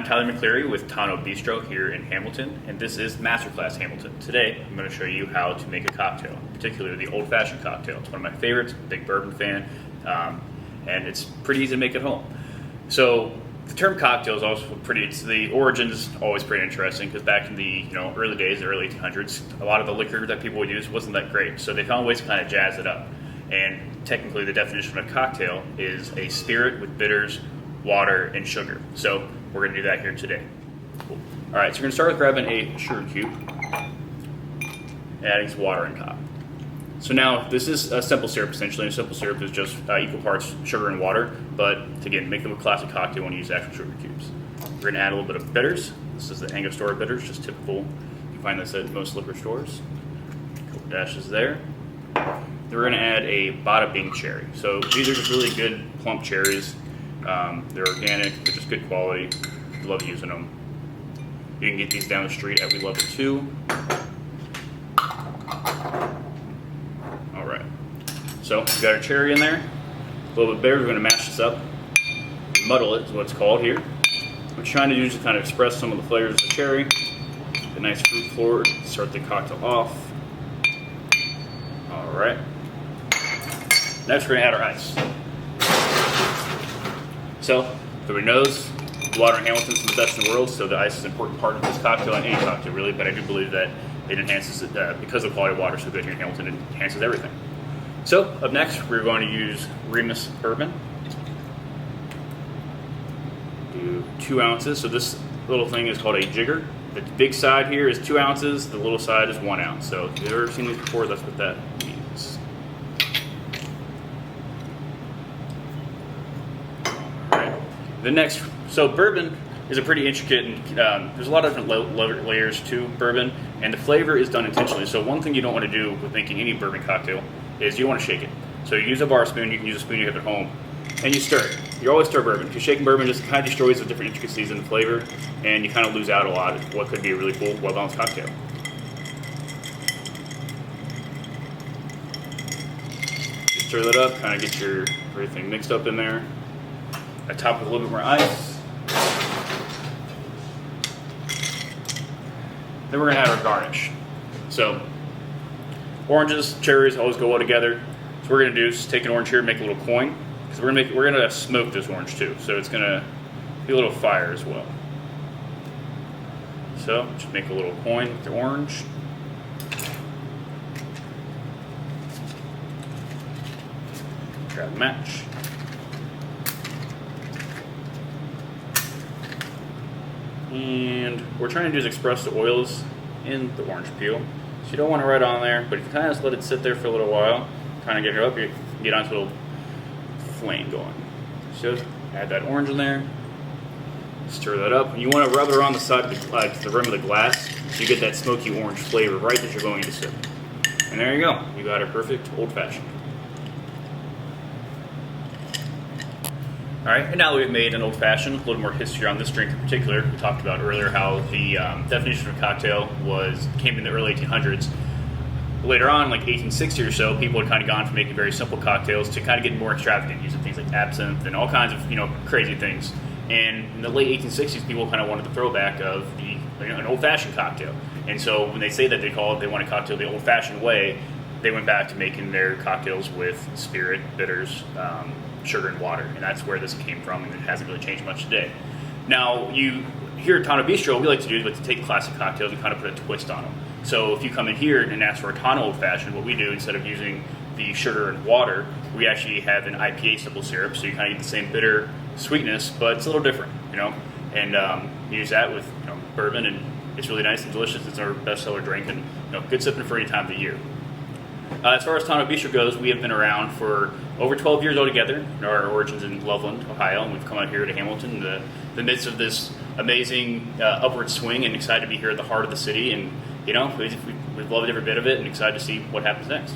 Tyler McCleary with Tano Bistro here in Hamilton, and this is Masterclass Hamilton. Today, I'm going to show you how to make a cocktail, particularly the old-fashioned cocktail. It's one of my favorites. I'm a big bourbon fan, and it's pretty easy to make at home. So the term cocktail is also the origin is always pretty interesting, because back in the early days, the early 1800s, a lot of the liquor that people would use wasn't that great, so they found ways to kind of jazz it up. And technically, the definition of a cocktail is a spirit with bitters, water, and sugar. So we're going to do that here today. Cool. All right, so we're going to start with grabbing a sugar cube and adding some water on top. So now this is a simple syrup essentially, and simple syrup is just equal parts sugar and water, but to again make them a classic cocktail when you use actual sugar cubes. We're going to add a little bit of bitters. This is the Angostura bitters, just typical. You can find this at most liquor stores. A couple dashes there. Then we're going to add a bada bing cherry. So these are just really good plump cherries. They're organic, they're just good quality. Love using them. You can get these down the street at We Love It Too. Alright, so we've got our cherry in there. A little bit bitter, we're going to mash this up. Muddle it is what it's called here. What we're trying to do is to kind of express some of the flavors of the cherry. A nice fruit floor to start the cocktail off. Alright. Next we're going to add our ice. So, everybody knows, water in Hamilton's the best in the world, so the ice is an important part of this cocktail and any cocktail really, but I do believe that it enhances it, because the quality of water is so good here in Hamilton, it enhances everything. So, up next, we're going to use Remus Bourbon. Do 2 ounces, so this little thing is called a jigger. The big side here is 2 ounces, the little side is 1 ounce. So, if you've ever seen these before, that's what that means. The next, so bourbon is a pretty intricate, and there's a lot of different layers to bourbon, and the flavor is done intentionally. So one thing you don't want to do with making any bourbon cocktail is you want to shake it. So you use a bar spoon, you can use a spoon you have at home, and you stir it. You always stir bourbon, because shaking bourbon just kind of destroys the different intricacies in the flavor, and you kind of lose out a lot of what could be a really cool, well-balanced cocktail. You stir that up, kind of get your everything mixed up in there. I top with a little bit more ice. Then we're gonna add our garnish. So, oranges, cherries always go well together. So what we're gonna do is take an orange here and make a little coin, because we're gonna smoke this orange too. So it's gonna be a little fire as well. So just make a little coin with the orange. Grab a match. And what we're trying to do is express the oils in the orange peel. So you don't want it right on there, but if you kind of just let it sit there for a little while, kind of get it up, you get onto a little flame going. So add that orange in there, stir that up. You want to rub it around the side of the rim of the glass so you get that smoky orange flavor right that you're going to sip. And there you go. You got a perfect old-fashioned. All right, and now that we've made an old-fashioned, a little more history on this drink in particular. We talked about earlier how the definition of a cocktail came in the early 1800s. Later on, like 1860 or so, people had kind of gone from making very simple cocktails to kind of getting more extravagant, using things like absinthe and all kinds of crazy things. And in the late 1860s, people kind of wanted the throwback of an old-fashioned cocktail. And so when they say that they want a cocktail the old-fashioned way, they went back to making their cocktails with spirit, bitters, sugar, and water, and that's where this came from, and it hasn't really changed much today. Now, here at Tano Bistro, what we like to do is to take classic cocktails and kind of put a twist on them. So if you come in here and ask for a Tano Old Fashioned, what we do, instead of using the sugar and water, we actually have an Ipa Simple Syrup, so you kind of get the same bitter sweetness, but it's a little different, and you use that with bourbon, and it's really nice and delicious. It's our bestseller drink, and good sipping for any time of the year. As far as Tano Bistro goes, we have been around for over 12 years altogether. Our origins in Loveland, Ohio, and we've come out here to Hamilton in the midst of this amazing upward swing, and excited to be here at the heart of the city. And we've loved every bit of it, and excited to see what happens next.